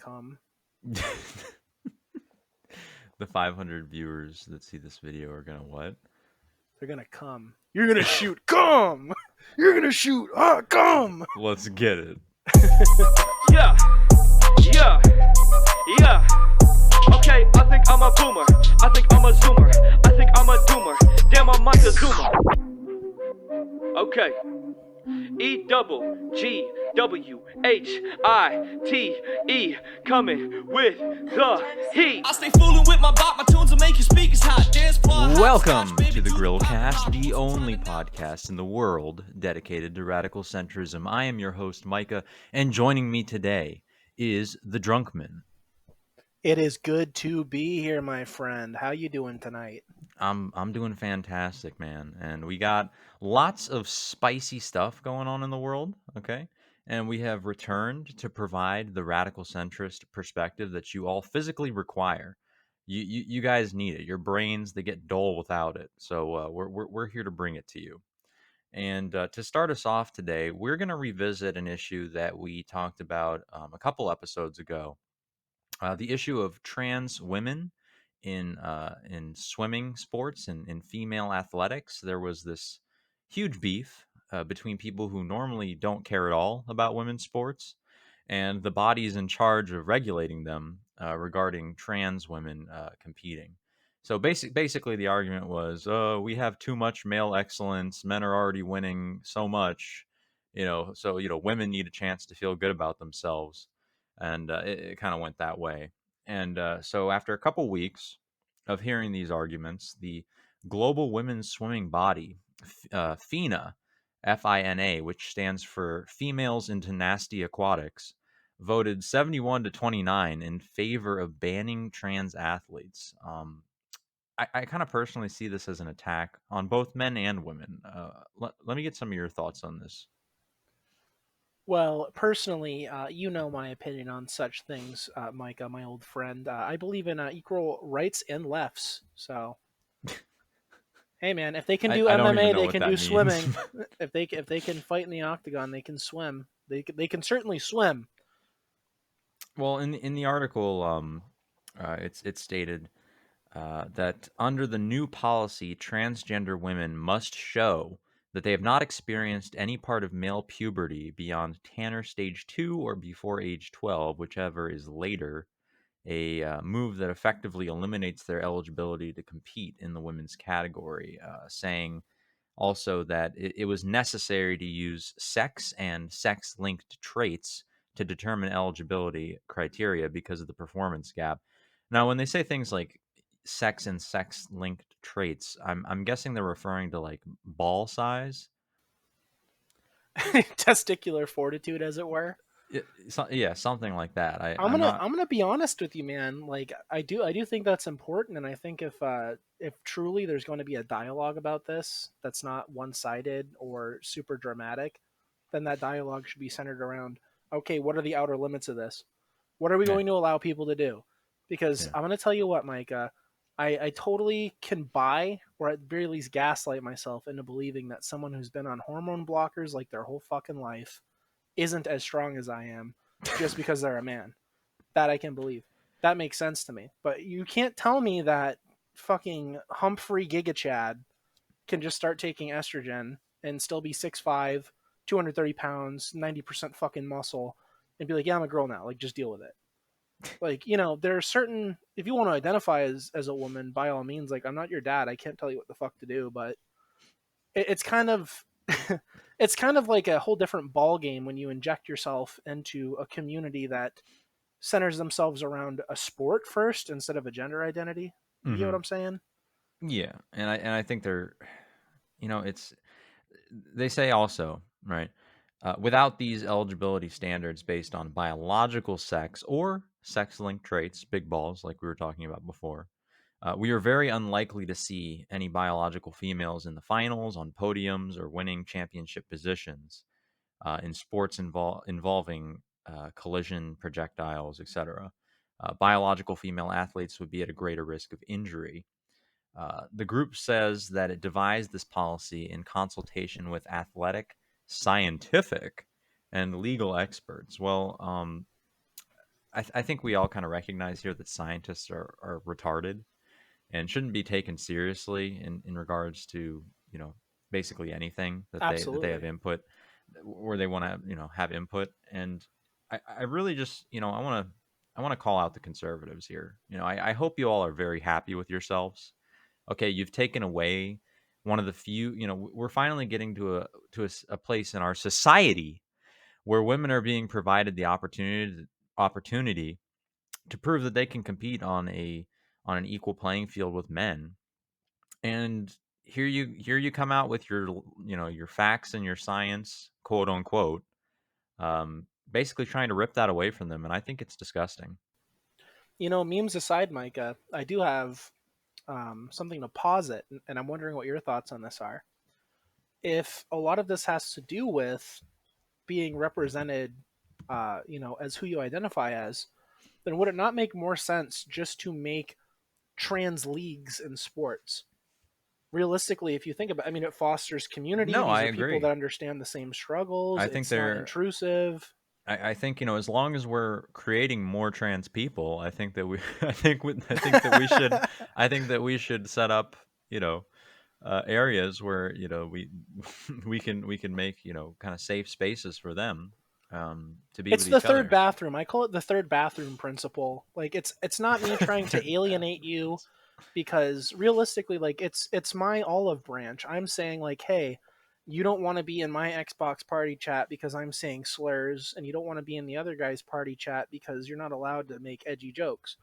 come. The 500 viewers that see this video are gonna what? They're gonna come. You're gonna shoot. Come. You're gonna shoot. Come. Let's get it. Yeah, yeah, yeah. Okay, I think I'm a boomer. I think I'm a zoomer. I think I'm a doomer. Damn, I'm Mike the Zoomer. Okay. EWGWHITE coming with the heat. I stay fooling with my bot, my tunes will make your speakers hot. Dance floor hot, Welcome scotch, baby, to the do Grillcast, pop, the pop, only pop. podcast in the world dedicated to radical centrism. I am your host, Micah, and joining me today is the Drunkman. It is good to be here, my friend. How you doing tonight? I'm doing fantastic, man, and we got lots of spicy stuff going on in the world, okay? And we have returned to provide the radical centrist perspective that you all physically require. You guys need it. Your brains, they get dull without it. So we're here to bring it to you. And to start us off today, we're going to revisit an issue that we talked about a couple episodes ago. The issue of trans women in swimming sports and in female athletics. There was this huge beef between people who normally don't care at all about women's sports and the bodies in charge of regulating them regarding trans women competing. So basically, the argument was, we have too much male excellence. Men are already winning so much, so women need a chance to feel good about themselves, and it kind of went that way. And so, after a couple weeks of hearing these arguments, the Global Women's Swimming Body, FINA, FINA, which stands for Females into Nasty Aquatics, voted 71 to 29 in favor of banning trans athletes. I kind of personally see this as an attack on both men and women. Let me get some of your thoughts on this. Well, personally, you know my opinion on such things, Micah, my old friend. I believe in equal rights and lefts. So, hey, man, if they can do I don't even MMA, know they what can that do means. swimming. If they can fight in the octagon, they can swim. They can certainly swim. Well, in the article, it's stated that under the new policy, transgender women must show that they have not experienced any part of male puberty beyond Tanner stage 2 or before age 12, whichever is later, a move that effectively eliminates their eligibility to compete in the women's category, saying also that it was necessary to use sex and sex-linked traits to determine eligibility criteria because of the performance gap. Now, when they say things like sex and sex-linked traits, I'm guessing they're referring to like ball size. Testicular fortitude, as it were. Yeah, something like that. I'm I'm gonna not. I'm gonna be honest with you, man. Like I do think that's important, and I think if truly there's going to be a dialogue about this that's not one sided or super dramatic, then that dialogue should be centered around, okay, what are the outer limits of this? What are we Yeah, going to allow people to do? Because yeah. I'm gonna tell you what, Micah, I totally can buy or at the very least gaslight myself into believing that someone who's been on hormone blockers like their whole fucking life isn't as strong as I am just because they're a man. That I can believe. That makes sense to me. But you can't tell me that fucking Humphrey Giga Chad can just start taking estrogen and still be 6'5", 230 pounds, 90% fucking muscle, and be like, yeah, I'm a girl now. Like, just deal with it. Like, there are certain, if you want to identify as a woman, by all means, like, I'm not your dad. I can't tell you what the fuck to do, but it's kind of it's kind of like a whole different ball game when you inject yourself into a community that centers themselves around a sport first instead of a gender identity. You get what Hmm. I'm saying? Yeah, and I think they're, it's they say also, right? Without these eligibility standards based on biological sex or sex-linked traits, big balls, like we were talking about before, we are very unlikely to see any biological females in the finals, on podiums, or winning championship positions in sports involving collision, projectiles, etc. Biological female athletes would be at a greater risk of injury. The group says that it devised this policy in consultation with athletic, scientific, and legal experts. Well, I think we all kind of recognize here that scientists are retarded and shouldn't be taken seriously in regards to, you know, basically anything that they have Absolutely. input, where they want to, you know, have input. And I really just, you know, I want to call out the conservatives here. You know, I hope you all are very happy with yourselves. Okay, you've taken away one of the few, you know, we're finally getting to a place in our society where women are being provided the opportunity to prove that they can compete on an equal playing field with men. And here you come out with your, you know, your facts and your science, quote unquote, basically trying to rip that away from them, and I think it's disgusting. You know, memes aside, Micah, I do have something to posit, and I'm wondering what your thoughts on this are. If a lot of this has to do with being represented, you know, as who you identify as, then would it not make more sense just to make trans leagues in sports? Realistically, if you think about, I mean, it fosters community. No, I These are people agree. that understand the same struggles. I think It's not they're intrusive. I think, you know, as long as we're creating more trans people, I think that we I think that we should I think that we should set up, you know, areas where, you know, we we can make, you know, kind of safe spaces for them, to be It's with the each third other. bathroom. I call it the third bathroom principle. Like it's not me trying to alienate you, because realistically, like it's my olive branch. I'm saying like, hey, you don't want to be in my Xbox party chat because I'm saying slurs, and you don't want to be in the other guy's party chat because you're not allowed to make edgy jokes.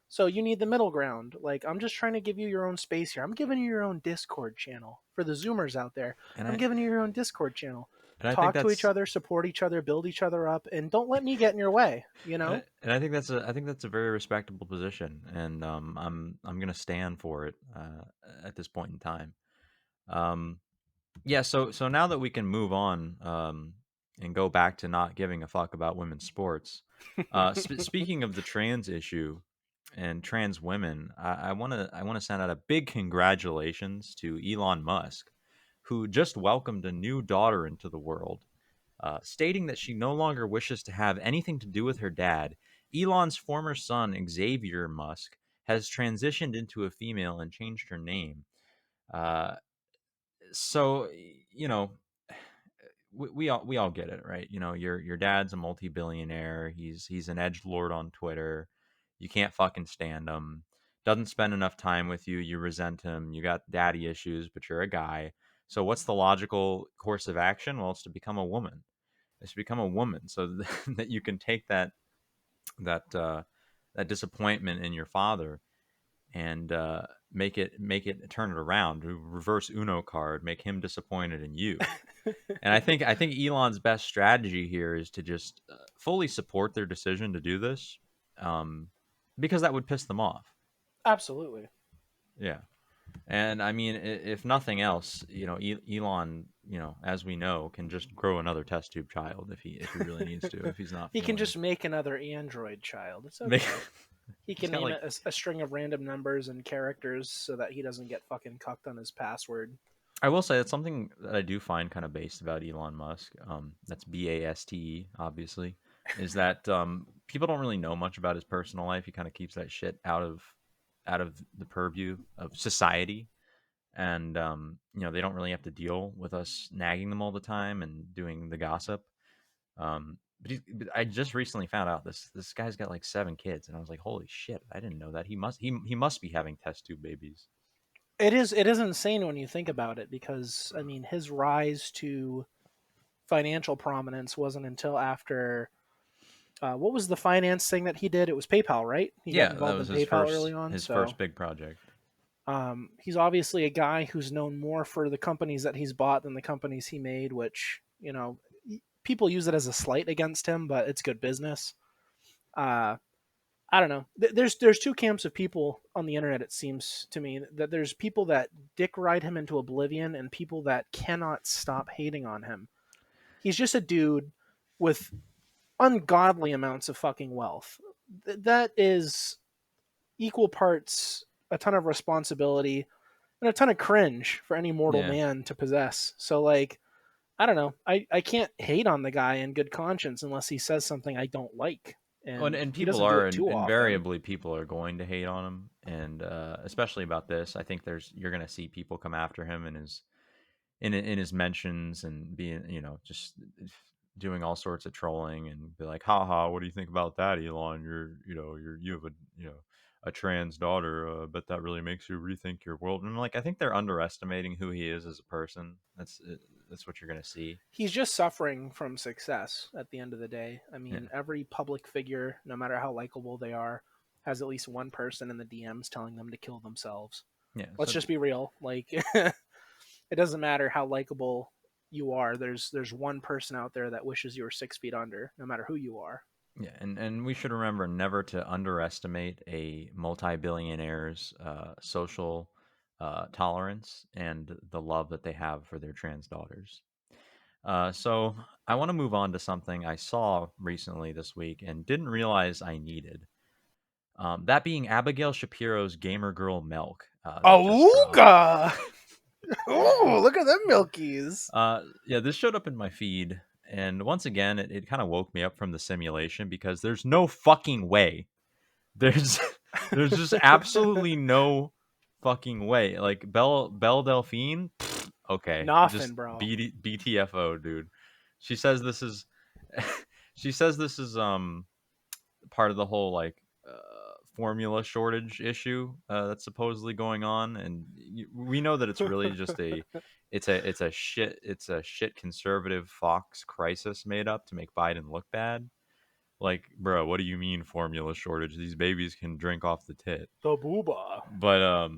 So you need the middle ground. Like, I'm just trying to give you your own space here. I'm giving you your own Discord channel for the Zoomers out there. and I'm I giving you your own Discord channel. and I think Talk to each that's other, support each other, build each other up, and don't let me get in your way. You know? and I think that's a very respectable position, and I'm gonna stand for it, at this point in time. Um, Yeah, so now that we can move on, and go back to not giving a fuck about women's sports. Speaking of the trans issue and trans women, I want to send out a big congratulations to Elon Musk, who just welcomed a new daughter into the world, stating that she no longer wishes to have anything to do with her dad. Elon's former son, Xavier Musk, has transitioned into a female and changed her name. Uh, so you know, we all get it, right? You know, your dad's a multi-billionaire. He's an edge lord on Twitter. You can't fucking stand him. Doesn't spend enough time with you. You resent him. You got daddy issues, but you're a guy. So what's the logical course of action? Well, it's to become a woman. It's to become a woman so that you can take that that disappointment in your father and make it turn it around, reverse Uno card, make him disappointed in you. And I think Elon's best strategy here is to just fully support their decision to do this, um, because that would piss them off. Absolutely. Yeah, and I mean, if nothing else, you know, Elon, you know, as we know, can just grow another test tube child if he really needs to, if he's not He can feeling. just make another android child. It's Make, okay. He he's can got name like, it a string of random numbers and characters so that he doesn't get fucking cucked on his password. I will say that's something that I do find kind of based about Elon Musk. That's BASTE, obviously, is that people don't really know much about his personal life. He kind of keeps that shit out of the purview of society, and you know, they don't really have to deal with us nagging them all the time and doing the gossip. But I just recently found out this guy's got like 7 kids, and I was like, holy shit, I didn't know that. He must be having test tube babies. It is insane when you think about it, because I mean his rise to financial prominence wasn't until after what was the finance thing that he did? It was PayPal, right? He got Yeah, that involved was in PayPal early on, his so first big project. he's obviously a guy who's known more for the companies that he's bought than the companies he made, which, you know, people use it as a slight against him, but it's good business. Uh, I don't know. There's two camps of people on the internet. It seems to me that there's people that dick ride him into oblivion, and people that cannot stop hating on him. He's just a dude with ungodly amounts of fucking wealth. That is equal parts a ton of responsibility and a ton of cringe for any mortal Yeah. man to possess. So like, I don't know. I can't hate on the guy in good conscience unless he says something I don't like. and he people doesn't do are it too often. invariably people are going to hate on him, and especially about this. I think you're going to see people come after him in his mentions and being just doing all sorts of trolling and be like, haha, what do you think about that, Elon? You have a trans daughter, but that really makes you rethink your world. And I'm like, I think they're underestimating who he is as a person. That's what you're going to see. He's just suffering from success at the end of the day. I Yeah. mean, every public figure, no matter how likable they are, has at least one person in the DMs telling them to kill themselves. Yeah. Let's just be real. Like, it doesn't matter how likable you are. There's one person out there that wishes you were 6 feet under, no matter who you are. Yeah, and we should remember never to underestimate a multi-billionaire's social tolerance and the love that they have for their trans daughters. So I want to move on to something I saw recently this week and didn't realize I needed. That being Abigail Shapiro's Gamer Girl Milk that just dropped. Awooga! Ooh, look at them milkies. Yeah, this showed up in my feed, and once again, it kind of woke me up from the simulation because there's no fucking way. There's there's just absolutely no fucking way. Like Belle Delphine, okay, Nothing, just bro. BTFO, dude. She says this is she says this is part of the whole like formula shortage issue that's supposedly going on, and we know that it's really just it's a shit conservative Fox crisis made up to make Biden look bad. Like, bro, what do you mean formula shortage? These babies can drink off the tit. The booba. But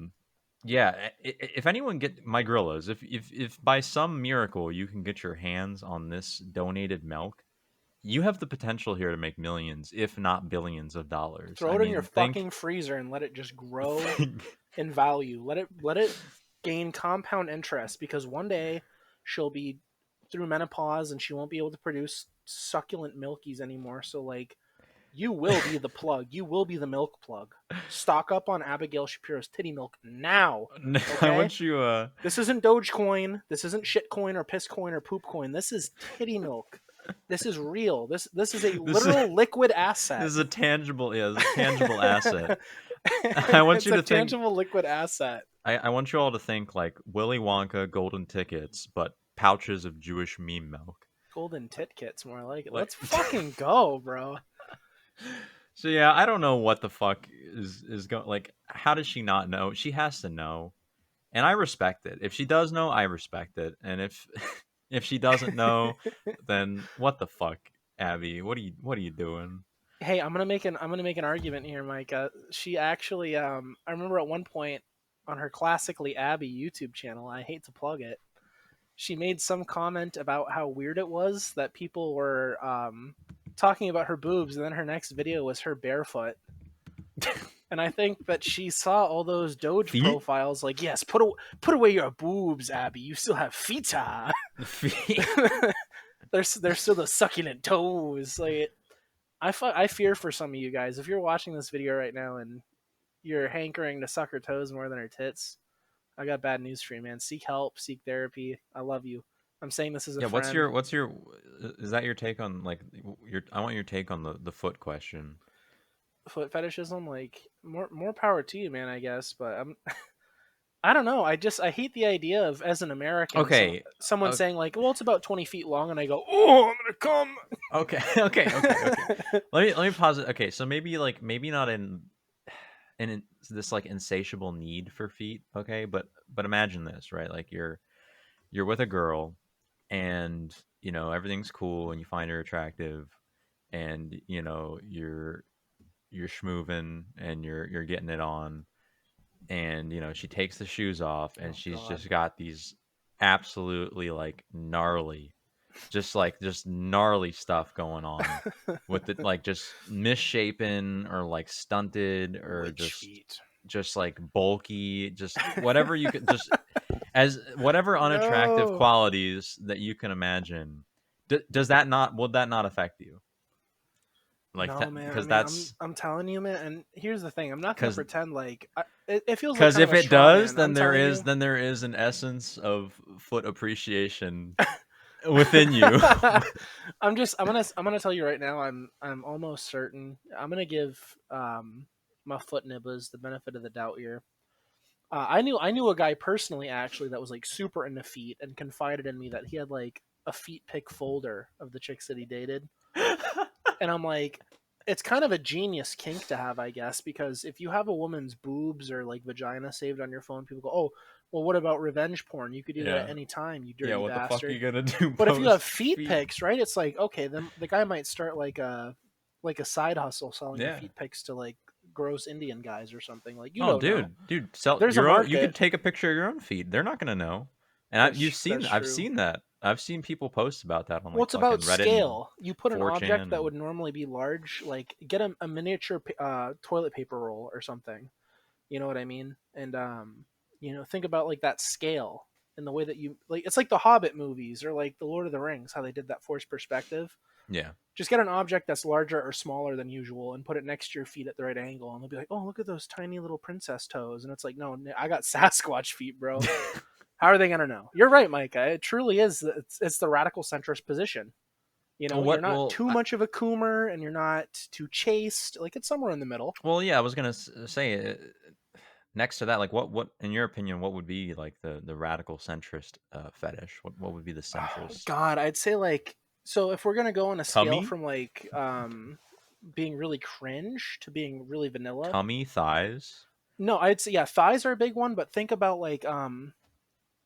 yeah, if anyone get my gorillas, if by some miracle you can get your hands on this donated milk, you have the potential here to make millions, if not billions of dollars. Throw it in your fucking freezer and let it just grow in value. Let it gain compound interest, because one day she'll be through menopause and she won't be able to produce succulent milkies anymore. So like, you will be the plug. You will be the milk plug. Stock up on Abigail Shapiro's titty milk now. Okay? I want you. This isn't Dogecoin. This isn't shitcoin or pisscoin or poopcoin. This is titty milk. This is real. This is a literal liquid asset. This is a tangible, this is a tangible asset. I want you to think tangible liquid asset. I want you all to think like Willy Wonka golden tickets, but pouches of Jewish meme milk. Golden tit kits, more like it. Let's fucking go, bro. So yeah, I don't know what the fuck is going. Like, how does she not know? She has to know, and I respect it. If she does know, I respect it, and if if she doesn't know, then what the fuck, Abby? What are you doing? Hey, I'm gonna make an argument here, Mike. She actually, I remember at one point on her Classically Abby YouTube channel, I hate to plug it, she made some comment about how weird it was that people were talking about her boobs, and then her next video was her barefoot. And I think that she saw all those Doge profiles, like, yes, put away your boobs, Abby. You still have feta. There's still the succulent toes. Like, I fear for some of you guys. If you're watching this video right now and you're hankering to suck her toes more than her tits, I got bad news for you, man. Seek help, seek therapy. I love you. I'm saying this as a friend. What's your is that your take on like I want your take on the foot question. Foot fetishism, like more power to you, man, I guess, but I don't know. I hate the idea of, as an American, someone saying like, well, it's about 20 feet long, and I go, oh, I'm gonna come. Okay. let me pause it. Okay, so maybe not in this like insatiable need for feet, okay, but imagine this, right? Like you're with a girl, and everything's cool, and you find her attractive, and you're schmoovin', and you're getting it on, and she takes the shoes off, and she's just got these absolutely like gnarly stuff going on with it, like just misshapen or like stunted or just like bulky, just whatever you could, just as whatever unattractive qualities that you can imagine. Would that not affect you? Like, no, man, because I'm telling you, man. And here's the thing: I'm not gonna pretend like it feels. Because like if it does, then there is an essence of foot appreciation within you. I'm gonna tell you right now. I'm almost certain. I'm gonna give my foot nibbas the benefit of the doubt here. I knew a guy personally actually that was like super into feet and confided in me that he had like a feet pic folder of the chicks that he dated. And I'm like, it's kind of a genius kink to have, I guess, because if you have a woman's boobs or like vagina saved on your phone, people go, "Oh, well, what about revenge porn? You could do that Yeah. at any time, you Yeah, dirty what the fuck are you bastard." gonna do? But if you have Post feet feet? pics, right? It's like, okay, then the guy might start like a side hustle selling the Yeah. feet pics to like gross Indian guys or something. Like you Oh, don't know. dude, sell There's a your own. You could market. take a picture of your own feet. They're not gonna know. And That's I've true. seen that. I've seen people post about that on Well, like it's fucking about Reddit and scale. You put an object 4chan that and would normally be large, like get a miniature toilet paper roll or something. You know what I mean? And think about like that scale and the way that you like. It's like the Hobbit movies or like the Lord of the Rings, how they did that forced perspective. yeah. Just get an object that's larger or smaller than usual and put it next to your feet at the right angle, and they'll be like, "Oh, look at those tiny little princess toes." And it's like, "No, I got Sasquatch feet, bro." How are they gonna know? You're right, Micah. It truly is. It's the radical centrist position. You're What? not too much of a coomer, and you're not too chaste. Like it's somewhere in the middle. Well, yeah. I was gonna say next to that, like what in your opinion, what would be like the radical centrist fetish? What would be the Oh, centrist? God, I'd say like so. If we're gonna go on a scale Tummy, from like being really cringe to being really vanilla, tummy, thighs. no, I'd say yeah, thighs are a big one. But think about like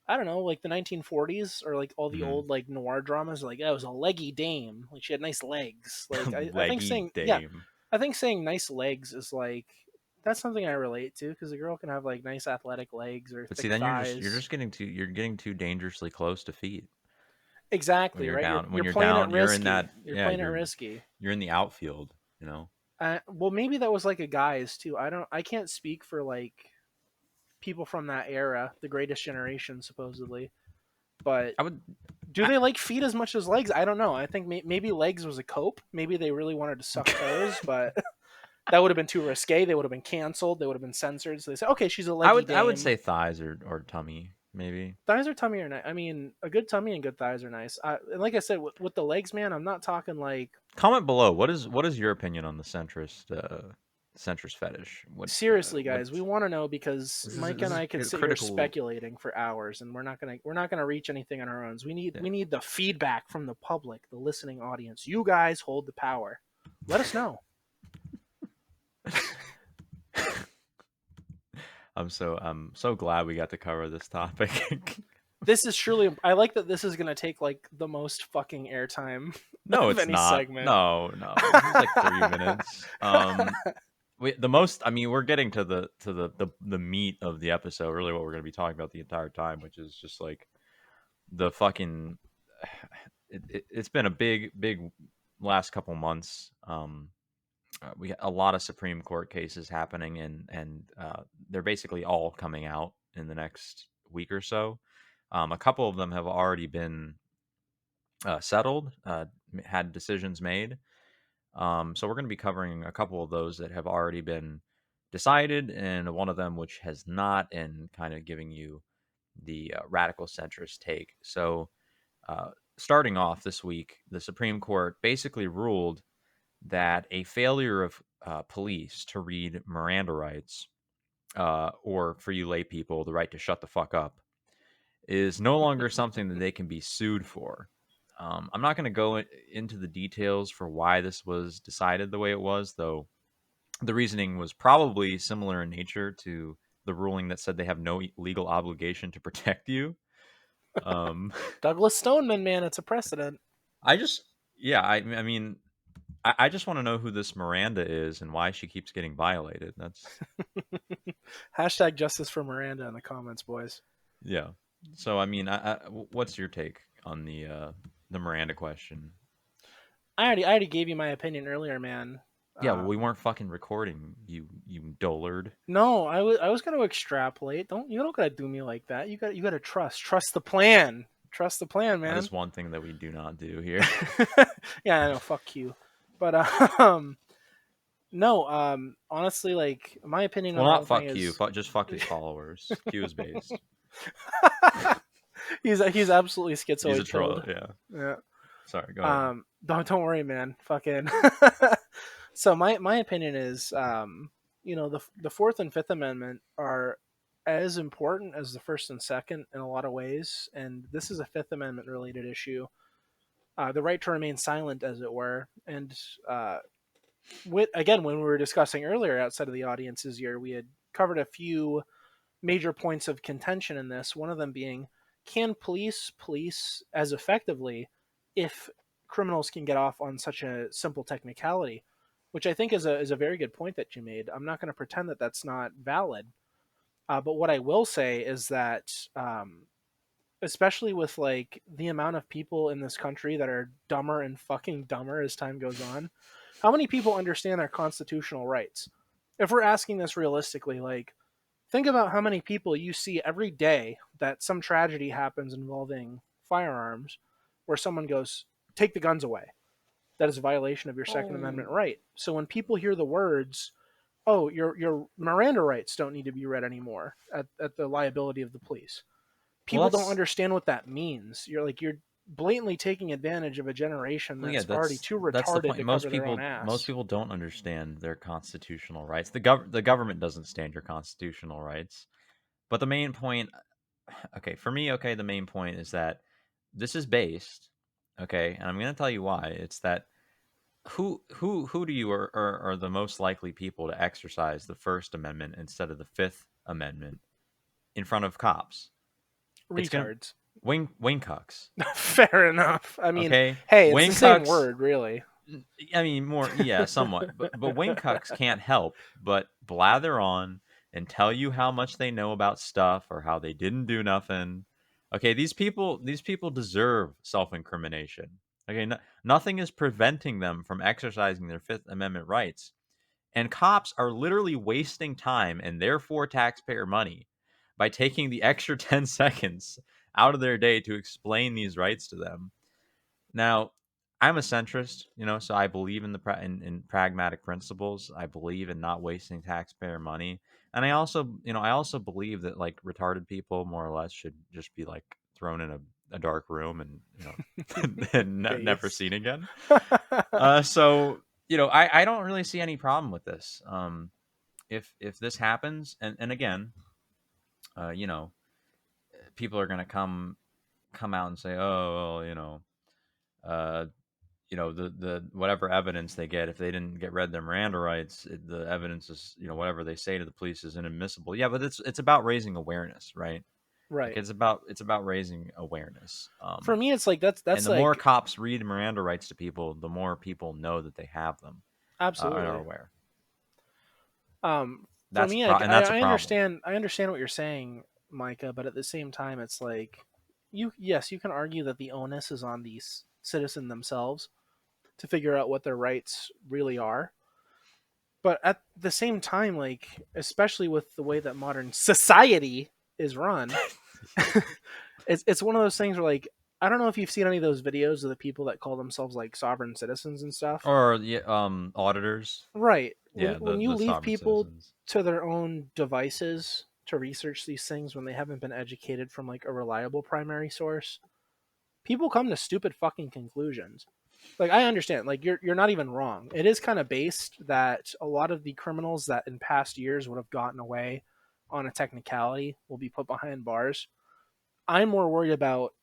I don't know, like the 1940s or like all the Mm-hmm. old like noir dramas. Like, it was a leggy dame. Like she had nice legs. Like I think Leggy saying yeah, dame. I think saying nice legs is like that's something I relate to because a girl can have like nice athletic legs or But see, thick then you're thighs. just getting too dangerously close to feet when Exactly you're right. You're down. When you're you're playing it down, you're in risky. that. You're Yeah, playing it risky. you're in the outfield. You know. Well, maybe that was like a guy's too. I can't speak for like people from that era, the greatest generation supposedly. But I would. do they like feet as much as legs? I don't know. I think maybe legs was a cope. Maybe they really wanted to suck toes, but that would have been too risque. They would have been canceled. They would have been censored. So they said, okay, she's a leggy I would dame. say thighs or tummy maybe. Thighs or tummy are nice. I mean, a good tummy and good thighs are nice. And like I said, with the legs, man, I'm not talking like Comment below. What is your opinion on the centrist fetish? seriously, What guys. We want to know because Mike this and is I could sit here critical. speculating for hours, and we're not gonna reach anything on our own. Yeah. We need the feedback from the public, the listening audience. You guys hold the power. Let us know. I'm so glad we got to cover this topic. This is truly. I like that this is gonna take like the most fucking airtime No, of it's any not. segment. No, no. This is like 3 minutes. The most. I mean, we're getting to the meat of the episode. Really, what we're going to be talking about the entire time, which is just like the fucking. It's been a big last couple months. We got a lot of Supreme Court cases happening, and they're basically all coming out in the next week or so. A couple of them have already been settled, had decisions made. So we're going to be covering a couple of those that have already been decided, and one of them which has not, and kind of giving you the radical centrist take. So, starting off this week, the Supreme Court basically ruled that a failure of police to read Miranda rights, or for you lay people, the right to shut the fuck up, is no longer something that they can be sued for. I'm not going to go into the details for why this was decided the way it was, though the reasoning was probably similar in nature to the ruling that said they have no legal obligation to protect you. Douglas Stoneman, man, it's a precedent. I just, yeah, I mean, I just want to know who this Miranda is and why she keeps getting violated. That's Hashtag justice for Miranda in the comments, boys. yeah. So I mean, what's your take on the Miranda question? I already gave you my opinion earlier, man. Yeah, well, we weren't fucking recording, you dullard. No, I was gonna extrapolate. You don't gotta do me like that. You gotta trust the plan. Trust the plan, man. That is one thing that we do not do here. Yeah, I know. Fuck you. But no. Honestly, like my opinion Well, on the not whole fuck thing you. is Just fuck his followers. Q is based. he's absolutely schizoid. He's a troll. chilled. Yeah. Yeah. Sorry. Go ahead. Don't worry, man. Fucking. So my opinion is, the Fourth and Fifth Amendment are as important as the First and Second in a lot of ways, and this is a Fifth Amendment related issue. The right to remain silent, as it were, and again, when we were discussing earlier outside of the audience's ear, we had covered a few major points of contention in this. One of them being, can police as effectively if criminals can get off on such a simple technicality, which I think is a very good point that you made. I'm not going to pretend that that's not valid, but what I will say is that, especially with like the amount of people in this country that are dumber and fucking dumber as time goes on, how many people understand their constitutional rights? If we're asking this realistically, like, think about how many people you see every day that some tragedy happens involving firearms where someone goes, take the guns away. That is a violation of your Second Amendment right. So when people hear the words, oh, your Miranda rights don't need to be read anymore at the liability of the police, people don't understand what that means. You're blatantly taking advantage of a generation that's already too retarded to cover their own ass. Most people don't understand their constitutional rights. The government doesn't stand your constitutional rights. But the main point, okay, for me, okay, the main point is that this is based, okay, and I'm going to tell you why. It's that who do you are the most likely people to exercise the First Amendment instead of the Fifth Amendment in front of cops? Retards. Wing cucks. Fair enough. I mean, okay? Hey, it's wing the same cucks, word, really. I mean, more, yeah, somewhat. But wing cucks can't help but blather on and tell you how much they know about stuff or how they didn't do nothing. Okay, these people deserve self-incrimination. Okay, nothing is preventing them from exercising their Fifth Amendment rights. And cops are literally wasting time and therefore taxpayer money by taking the extra 10 seconds out of their day to explain these rights to them. Now, I'm a centrist, so I believe in in pragmatic principles. I believe in not wasting taxpayer money. And I also believe that like retarded people more or less should just be like thrown in a dark room and and never seen again. So I don't really see any problem with this. If this happens, and again, people are gonna come out and say, oh, well, the whatever evidence they get, if they didn't get read their Miranda rights, the evidence is, whatever they say to the police is inadmissible. Yeah, but it's about raising awareness, right? Right. Like it's about raising awareness. For me, it's like that's and the like, more cops read Miranda rights to people, the more people know that they have them. Absolutely. And are aware. For me, that's a I problem. I understand what you're saying, Micah, but at the same time, it's like, you can argue that the onus is on these citizens themselves to figure out what their rights really are. But at the same time, like, especially with the way that modern society is run, it's one of those things where, like, I don't know if you've seen any of those videos of the people that call themselves like sovereign citizens and stuff, or auditors, right? Yeah, When you leave people citizens to their own devices to research these things when they haven't been educated from like a reliable primary source, people come to stupid fucking conclusions. Like, I understand, like, you're not even wrong. It is kind of based that a lot of the criminals that in past years would have gotten away on a technicality will be put behind bars. I'm more worried about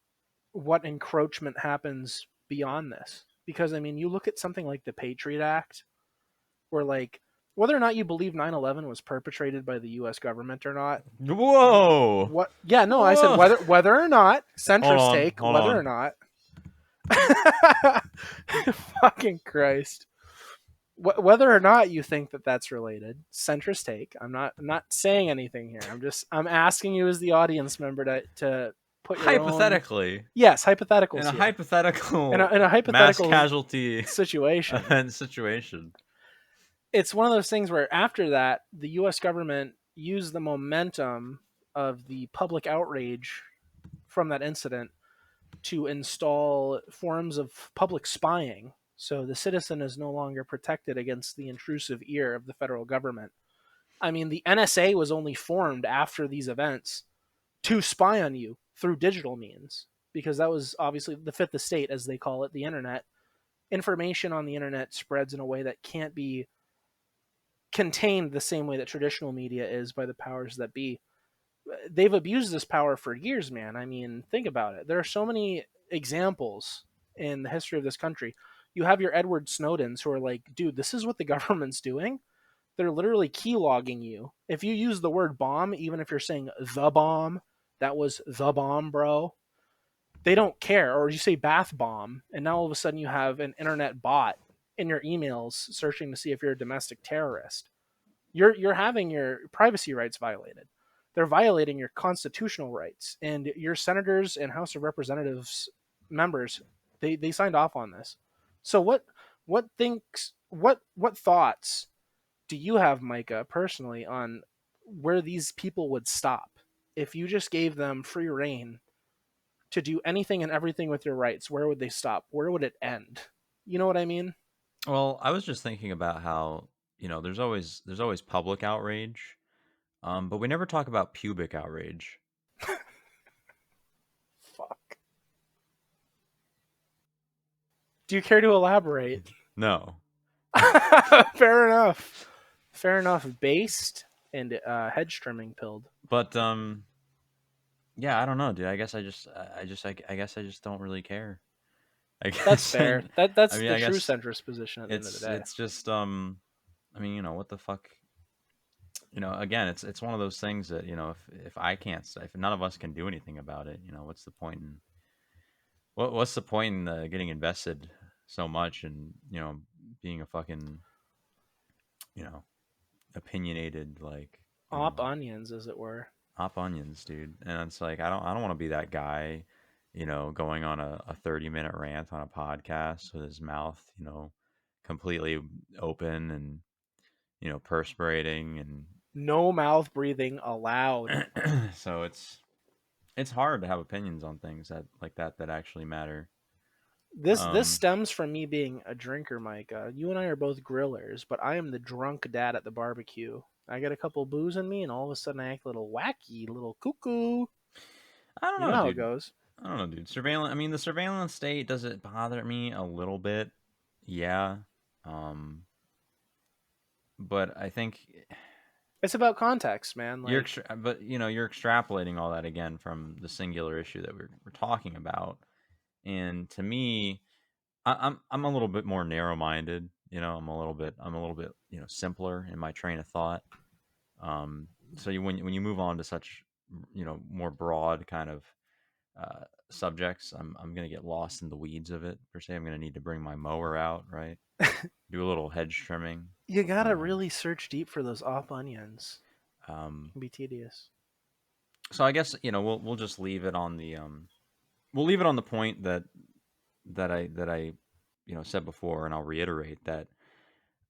what encroachment happens beyond this, because I mean, you look at something like the Patriot Act, where, like, whether or not you believe 9/11 was perpetrated by the U.S. government or not. Whoa! What? Yeah, no, Whoa. I said whether or not, centrist take, hold whether on. or not. Fucking Christ. Whether or not you think that that's related, centrist take. I'm not saying anything here. I'm asking you as the audience member to put your hypothetically own, yes, hypotheticals in a here. hypothetical in a hypothetical mass casualty situation. It's one of those things where after that, the U.S. government used the momentum of the public outrage from that incident to install forms of public spying. So the citizen is no longer protected against the intrusive ear of the federal government. I mean, the NSA was only formed after these events to spy on you through digital means, because that was obviously the fifth estate, as they call it, the internet. Information on the internet spreads in a way that can't be contained the same way that traditional media is by the powers that be. They've abused this power for years, man. I mean, think about it. There are so many examples in the history of this country. You have your Edward Snowdens who are like, dude, this is what the government's doing. They're literally keylogging you. If you use the word bomb, even if you're saying the bomb, that was the bomb, bro, they don't care. Or you say bath bomb, and now all of a sudden you have an internet bot in your emails searching to see if you're a domestic terrorist. You're having your privacy rights violated. They're violating your constitutional rights, and your senators and House of Representatives members, they signed off on this. So what thoughts do you have, Micah, personally, on where these people would stop if you just gave them free reign to do anything and everything with your rights? Where would they stop? Where would it end? You know what I mean? Well, I was just thinking about how, there's always public outrage, but we never talk about pubic outrage. Fuck. Do you care to elaborate? No. Fair enough. Fair enough. Based and hedge trimming pilled. But yeah, I don't know, dude. I guess I just don't really care. I That's guess fair. I That's mean, the I true guess centrist position at the end of the day. it's just I mean, what the fuck? Again, it's one of those things that, if I can't, if none of us can do anything about it, what's the point in what's the point in getting invested so much and, being a fucking, you know, opinionated, like, Op onions, as it were. op onions, dude. And it's like I don't want to be that guy, going on a 30-minute rant on a podcast with his mouth, completely open and, perspirating and No mouth breathing allowed. so it's hard to have opinions on things that actually matter. This stems from me being a drinker, Micah. You and I are both grillers, but I am the drunk dad at the barbecue. I get a couple booze in me, and all of a sudden I act a little wacky, little cuckoo. I don't You know know, how it dude. goes. I don't know, dude. Surveillance. I mean, the surveillance state, does it bother me a little bit? Yeah. Um, but I think It's about context, man. you're, Like, but you're extrapolating all that again from the singular issue that we're talking about, and to me, I'm a little bit more narrow-minded. I'm a little bit simpler in my train of thought. So when you move on to such more broad kind of subjects, I'm gonna get lost in the weeds of it per se. I'm gonna need to bring my mower out, right? Do a little hedge trimming. you gotta Um, really search deep for those op onions. um, It can be tedious. so I guess we'll just leave it on the we'll leave it on the point that I said before, and I'll reiterate that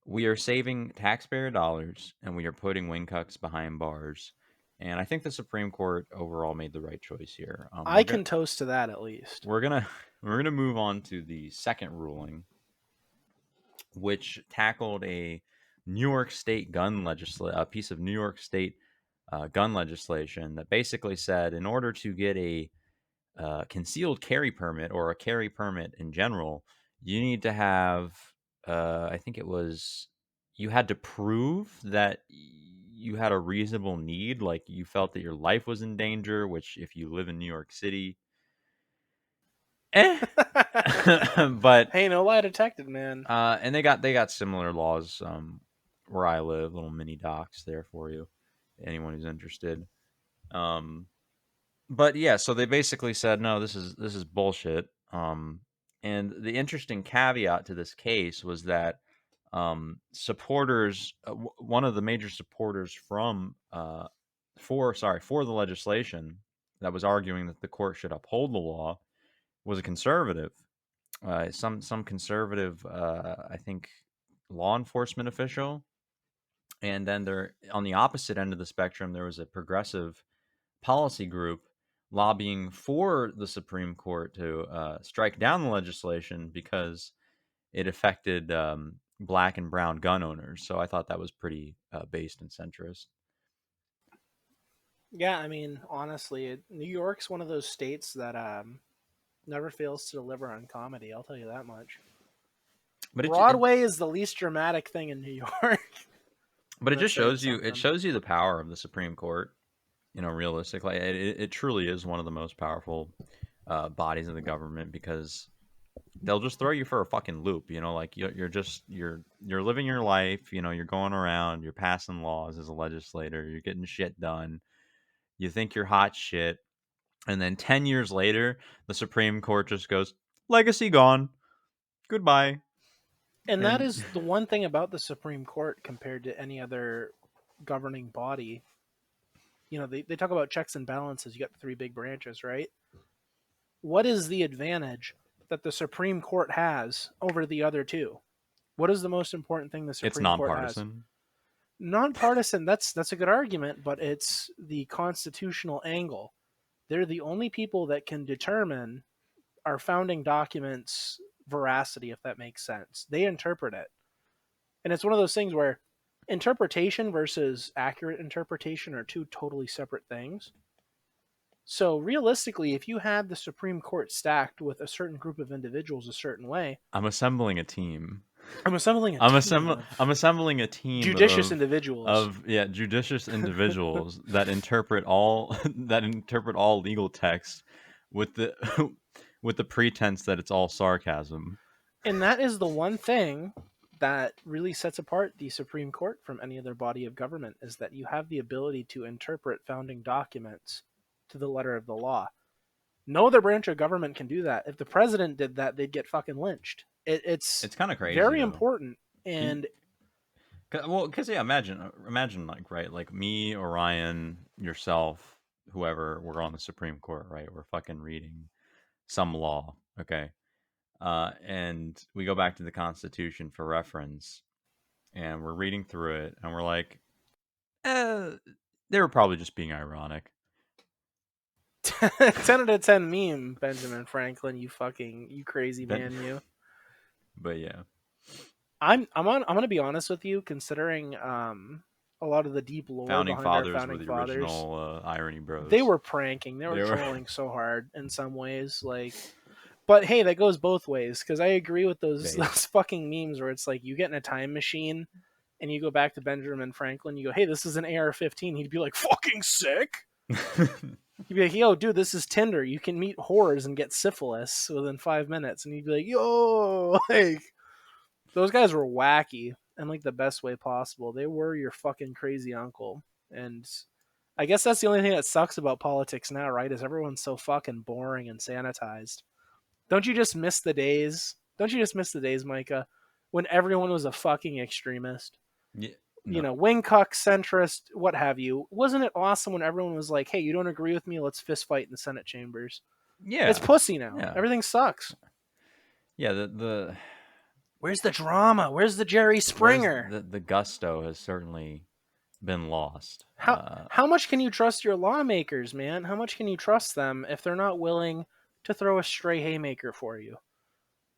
we are saving taxpayer dollars and we are putting wing cucks behind bars. And I think the Supreme Court overall made the right choice here. I can toast to that at least. We're gonna we're gonna move on to the second ruling, which tackled a New York State a piece of New York State gun legislation that basically said in order to get a concealed carry permit or a carry permit in general, you need to have, I think it was, you had to prove that you had a reasonable need, like you felt that your life was in danger, which if you live in New York City, eh. But Hey, no lie detected, man. and they got similar laws where I live, little mini docs there for you, anyone who's interested. Um, but yeah, so they basically said no, this is bullshit. And the interesting caveat to this case was that supporters, one of the major supporters from for the legislation that was arguing that the court should uphold the law was a conservative, some conservative, I think, law enforcement official. And then there, on the opposite end of the spectrum, there was a progressive policy group lobbying for the Supreme Court to strike down the legislation because it affected black and brown gun owners. So I thought that was pretty based and centrist. Yeah, I mean, honestly, New York's one of those states that never fails to deliver on comedy. I'll tell you that much. But Broadway is the least dramatic thing in New York. but it That's just saying shows you something. the power of the Supreme Court. You know, realistically, it truly is one of the most powerful bodies of the government because they'll just throw you for a fucking loop. You know, like you're living your life. You know, you're going around, you're passing laws as a legislator, you're getting shit done. You think you're hot shit, and then 10 years later, the Supreme Court just goes legacy gone, goodbye, And that and is the one thing about the Supreme Court compared to any other governing body. You know, they talk about checks and balances. You got the three big branches, right? What is the advantage that the Supreme Court has over the other two? What is the most important thing the it's Supreme Court has? nonpartisan. Nonpartisan. That's a good argument, but it's the constitutional angle. They're the only people that can determine our founding documents' veracity, if that makes sense. They interpret it. And it's one of those things where interpretation versus accurate interpretation are two totally separate things. So realistically, if you had the Supreme Court stacked with a certain group of individuals a certain way, I'm assembling a team. I'm assembling a team I'm of assembling a team judicious individuals. of judicious individuals that interpret all that interpret all legal text with the with the pretense that it's all sarcasm. And that is the one thing that really sets apart the Supreme Court from any other body of government is that you have the ability to interpret founding documents to the letter of the law. No other branch of government can do that. If the president did that, they'd get fucking lynched. It's It's kind of crazy very though. important. Can And Well, because yeah, imagine like right, like me, Orion, yourself, whoever, we're on the Supreme Court, right? We're fucking reading some law, okay, and we go back to the Constitution for reference, and we're reading through it, and we're like, eh, they were probably just being ironic. 10 out of 10 meme, Benjamin Franklin, you crazy Then, man, you. but yeah, I'm gonna be honest with you, considering a lot of the deep lore founding behind our fathers were founding the fathers. original irony bros. They were pranking. They were They were trolling so hard in some ways. Like, but hey, that goes both ways because I agree with those They- those fucking memes where it's like you get in a time machine and you go back to Benjamin Franklin. You go, hey, this is an AR-15. He'd be like, fucking sick. He'd be like, yo, dude, this is Tinder. You can meet whores and get syphilis within 5 minutes. And he'd be like, yo, like those guys were wacky in like the best way possible. They were your fucking crazy uncle. And I guess that's the only thing that sucks about politics now, right? Is everyone's so fucking boring and sanitized. Don't you just miss the days? Don't you just miss the days, Micah, when everyone was a fucking extremist? yeah, You no, know, wingcock, centrist, what have you. Wasn't it awesome when everyone was like, hey, you don't agree with me? Let's fist fight in the Senate chambers. yeah, It's pussy now. yeah, Everything sucks. yeah. The Where's the drama? Where's the Jerry Springer? the gusto has certainly been lost. How much can you trust your lawmakers, man? How much can you trust them if they're not willing to throw a stray haymaker for you?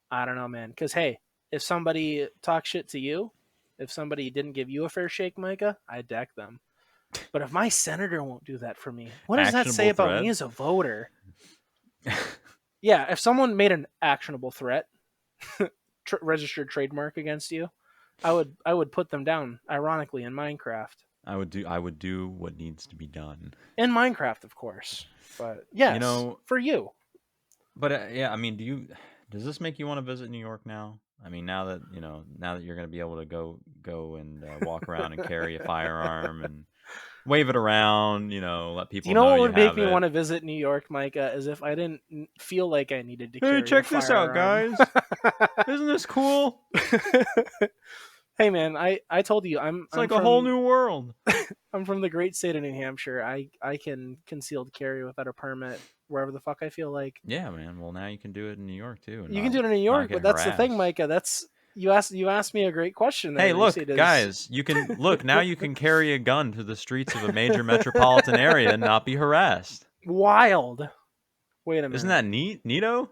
I don't know, man. Because hey, if somebody talks shit to you, if somebody didn't give you a fair shake, Micah, I deck them. But if my senator won't do that for me, what does that say Actionable about me threat? as a voter? Yeah, if someone made an actionable threat, registered trademark against you, I would put them down. Ironically, in Minecraft. I would do what needs to be done. In Minecraft, of course. But yes, You know, for you. but yeah, I mean, does this make you want to visit New York now? I mean, now that you're going to be able to go and walk around and carry a firearm and wave it around, let Do people you know know what you would make have me it. want to visit New York, Micah? As if I didn't feel like I needed to Hey, carry check a this out, firearm. guys! Isn't this cool? Hey man, I told you It's like a whole new world. I'm from the great state of New Hampshire. I can concealed carry without a permit wherever the fuck I feel like. Yeah, man. Well, now you can do it in New York too, and You can not do it in New not York, get but that's the thing, harassed. Micah. That's you asked me a great question there. Hey, You look, see, guys, you can look now. You can carry a gun to the streets of a major metropolitan area and not be harassed. wild. Wait a minute. Isn't that neato?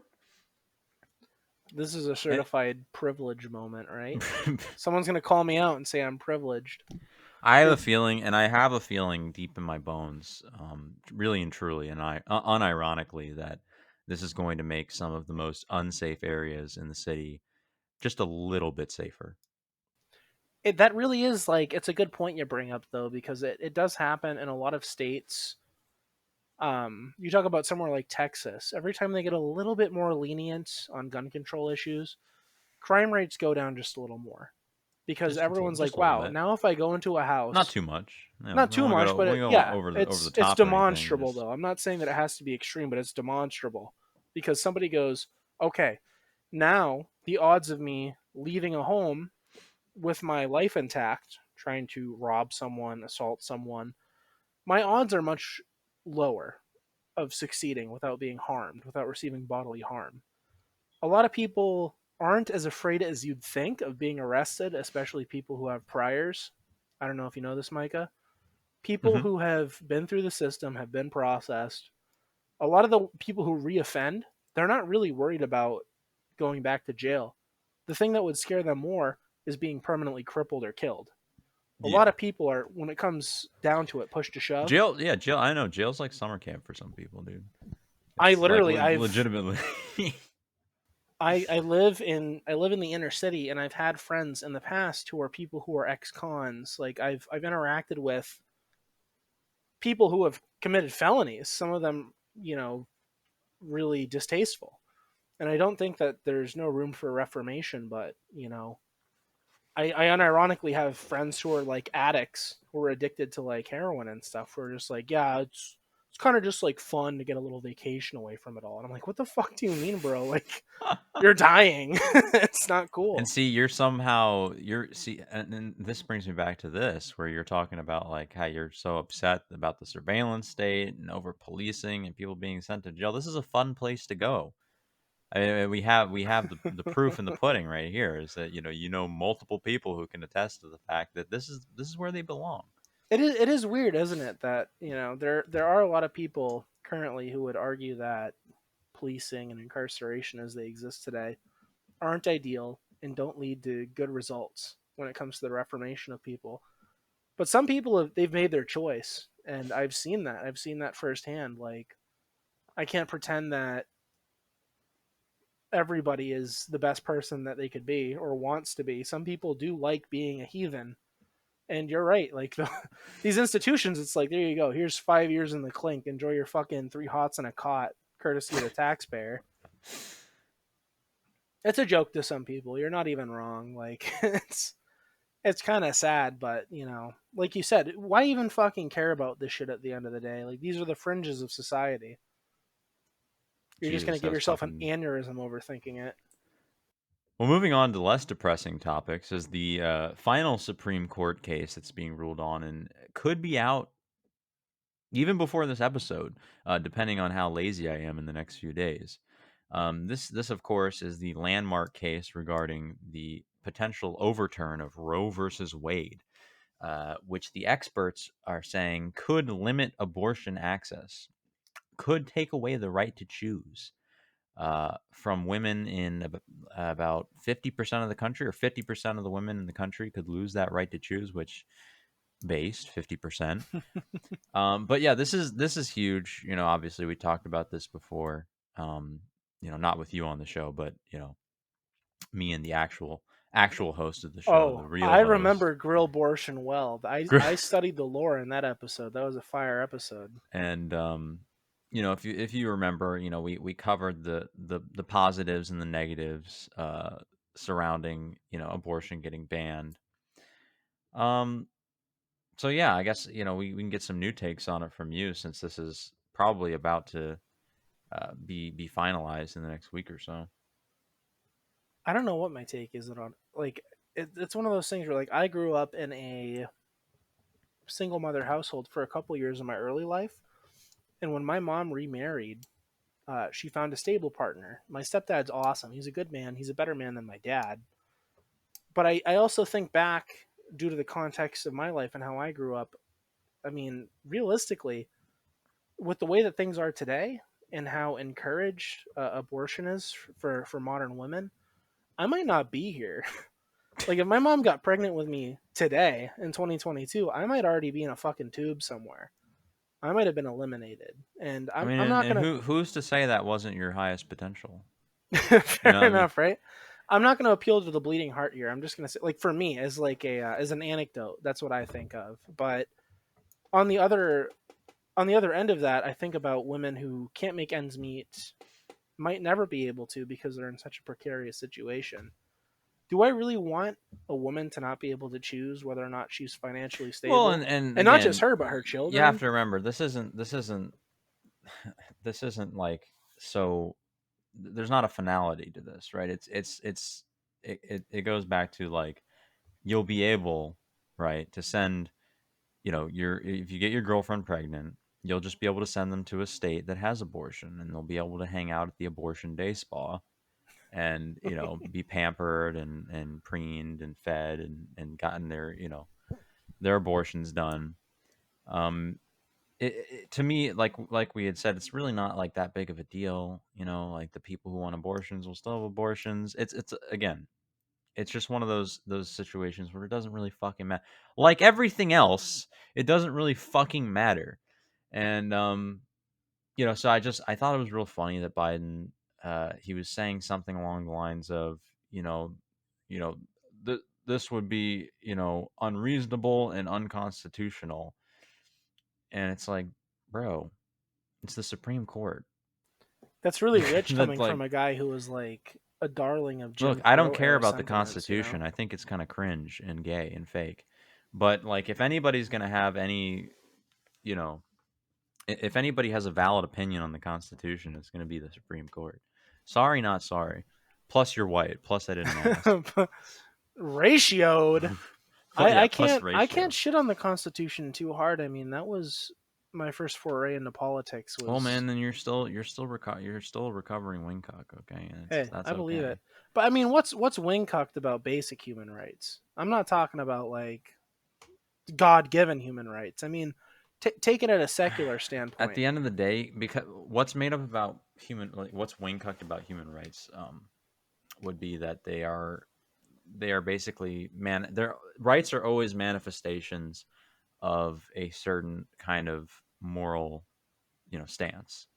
This is a certified privilege moment, right? Eh, Someone's gonna call me out and say I'm privileged. I have a feeling, and I have a feeling deep in my bones, really and truly, and unironically, that this is going to make some of the most unsafe areas in the city just a little bit safer. That really is like it's a good point you bring up though, because it does happen in a lot of states. You talk about somewhere like Texas. Every time they get a little bit more lenient on gun control issues, crime rates go down just a little more because everyone's Just like, a little "Wow, bit, now if I go into a not house, too much. You know, not too much, but we go yeah, over the it's top or anything. demonstrable though. I'm not saying that it has to be extreme, but it's demonstrable because somebody goes, "Okay, now the odds of me leaving a home with my life intact, trying to rob someone, assault someone, my odds are much lower of succeeding without being harmed, without receiving bodily harm." A lot of people aren't as afraid as you'd think of being arrested, especially people who have priors. I don't know if you know this, Micah. People Hmm. who have been through the system, have been processed. A lot of the people who reoffend, they're not really worried about going back to jail. The thing that would scare them more is being permanently crippled or killed. A lot Yeah, of people are, when it comes down to it, push to shove. jail. Yeah, jail. I know jail's like summer camp for some people, dude. I It's like literally, legitimately. I live in the inner city, and I've had friends in the past who are people who are ex-cons. Like I've interacted with people who have committed felonies. Some of them, really distasteful. And I don't think that there's no room for reformation, but I unironically have friends who are like addicts who are addicted to like heroin and stuff. Who are just like, yeah, it's kind of just like fun to get a little vacation away from it all. And I'm like, what the fuck do you mean, bro? Like, you're dying. It's not And cool. see, and this brings me back to this, where you're talking about like how you're so upset about the surveillance state and over policing and people being sent to jail. This is a fun place to go. I mean, we have the proof in the pudding right here. Is that multiple people who can attest to the fact that this is where they belong. It is weird, isn't it, that there are a lot of people currently who would argue that policing and incarceration as they exist today aren't ideal and don't lead to good results when it comes to the reformation of people. But some people they've made their choice, and I've seen that. I've seen that firsthand. Like I can't pretend that everybody is the best person that they could be or wants to be. Some people do like being a heathen. And you're right. Like these institutions, it's like, there you go. Here's 5 years in the clink. Enjoy your fucking 3 hots and a cot, courtesy of the taxpayer. It's a joke to some people. You're not even wrong. Like it's kind of sad, but like you said, why even fucking care about this shit at the end of the day? Like these are the fringes of society. You're just gonna Jesus, give that's yourself an fucking. aneurysm overthinking it. Well, moving on to less depressing topics, is the final Supreme Court case that's being ruled on and could be out even before this episode, depending on how lazy I am in the next few days. This of course is the landmark case regarding the potential overturn of Roe versus Wade, which the experts are saying could limit abortion access, could take away the right to choose from women in about 50% of the country, or 50% of the women in the country could lose that right to choose, which based 50%. But yeah, this is huge. Obviously we talked about this before. Not with you on the show, but me and the actual host of the show, Oh, the real I host. remember Grillbortion well. I studied the lore in that episode. That was a fire episode. And if you remember, we covered the positives and the negatives surrounding abortion getting banned. Um, so yeah, I guess we can get some new takes on it from you, since this is probably about to be finalized in the next week or so. I don't know what my take is on. Like, it's one of those things where, like, I grew up in a single mother household for a couple years in my early life, and when my mom remarried, she found a stable partner. My stepdad's awesome. He's a good man. He's a better man than my dad. But I also think back, due to the context of my life and how I grew up. I mean, realistically, with the way that things are today and how encouraged abortion is for modern women, I might not be here. Like, if my mom got pregnant with me today in 2022, I might already be in a fucking tube somewhere. I might have been eliminated, and I I'm mean, not and gonna. who's to say that wasn't your highest potential? You Fair know what I mean? enough, right? I'm not gonna appeal to the bleeding heart here. I'm just gonna say, like, for me, as like a as an anecdote, that's what I think of. But on the other end of that, I think about women who can't make ends meet, might never be able to because they're in such a precarious situation. Do I really want a woman to not be able to choose whether or not she's financially Well, stable? and And not just again, her, but her you have children. to remember this isn't like so. There's not a finality to this, right? It goes back to like you'll be able, right, to send, your if you get your girlfriend pregnant, you'll just be able to send them to a state that has abortion, and they'll be able to hang out at the abortion day spa and be pampered and preened and fed and gotten their abortions done. um to me, like we had said, it's really not like that big of a deal. Like the people who want abortions will still have abortions. It's again, it's just one of those situations where it doesn't really fucking matter. Like everything else, it doesn't really fucking matter. And so I thought it was real funny that Biden, he was saying something along the lines of, you know, you know, this would be, unreasonable and unconstitutional. And it's like, bro, it's the Supreme Court. That's really rich That coming like, from a guy who was like a darling of look, Jim I don't Crow care era about the sentiments. Constitution. I think it's kind of cringe and gay and fake. But like, if anybody's gonna have any, if anybody has a valid opinion on the Constitution, it's gonna be the Supreme Court. Sorry, not sorry. Plus, you're white. Plus, I didn't ask. Ratioed. But yeah, I plus can't ratio. shit on the Constitution too hard. I mean, that was my first foray into politics. Was Oh man, then you're still a recovering wingcock. Okay, and hey, that's I believe okay. it. But I mean, what's wingcocked about basic human rights? I'm not talking about like God-given human rights. I mean, take it at a secular standpoint. At the end of the day, because what's made up about what's wingcocked about human rights, would be that they are basically their rights are always manifestations of a certain kind of moral, stance.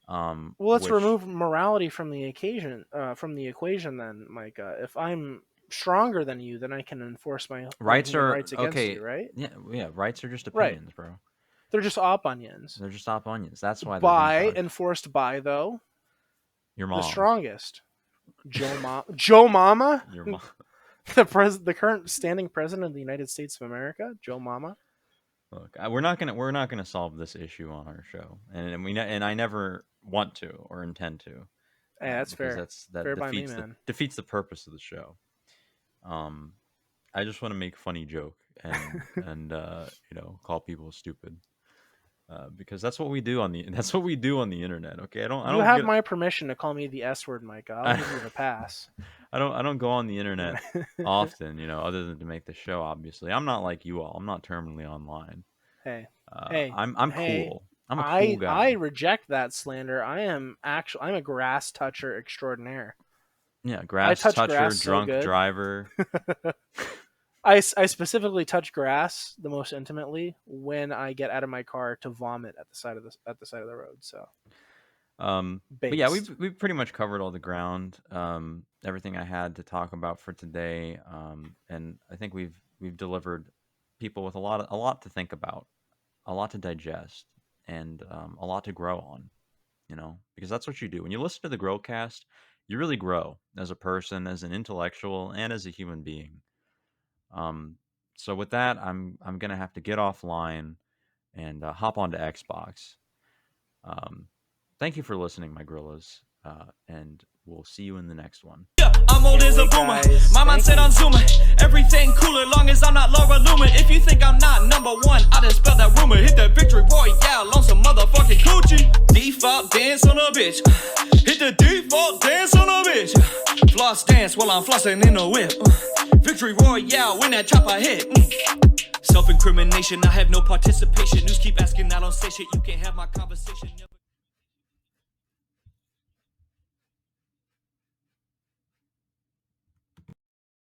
Well, let's Which remove morality from the equation then, Micah. If I'm stronger than you, then I can enforce my rights human are rights against okay. you, right? Yeah. Rights are just Right. opinions, bro. They're just op onions. They're just op onions. That's why they're wingcocked. Enforced by though Your mom. the strongest, Joe Mama, Your mom. the current standing president of the United States of America, Joe Mama. Look, we're not gonna solve this issue on our show, and I never want to or intend to. Hey, that's because fair. that Fair by me, defeats man. defeats the purpose of the show. I just want to make a funny joke and call people stupid. Because that's what we do on the internet. Okay, I don't have my permission to call me the S word, Micah. I'll give you the pass. I don't go on the internet often, other than to make the show. Obviously, I'm not like you all. I'm not terminally online. Hey, I'm cool. I'm a cool guy. I reject that slander. I'm a grass toucher extraordinaire. Yeah, grass toucher, drunk driver. I specifically touch grass the most intimately when I get out of my car to vomit at the side of the road. So, but yeah, we've pretty much covered all the ground. Everything I had to talk about for today, and I think we've delivered people with a lot to think about, a lot to digest, and a lot to grow on. Because that's what you do when you listen to the Grillcast. You really grow as a person, as an intellectual, and as a human being. So with that, I'm gonna have to get offline and hop onto Xbox. Thank you for listening, my Grillas, and we'll see you in the next one. I'm old as a boomer. My mindset on Zoomer. Everything cooler, long as I'm not Laura Loomer. If you think I'm not number one, I just spell that rumor. Hit that victory royale on some motherfucking coochie. Default dance on a bitch. Hit the default dance on a bitch. Floss dance while I'm flossing in a whip. Victory royale when that chopper hit. Self-incrimination, I have no participation. News keep asking, I don't say shit. You can't have my conversation.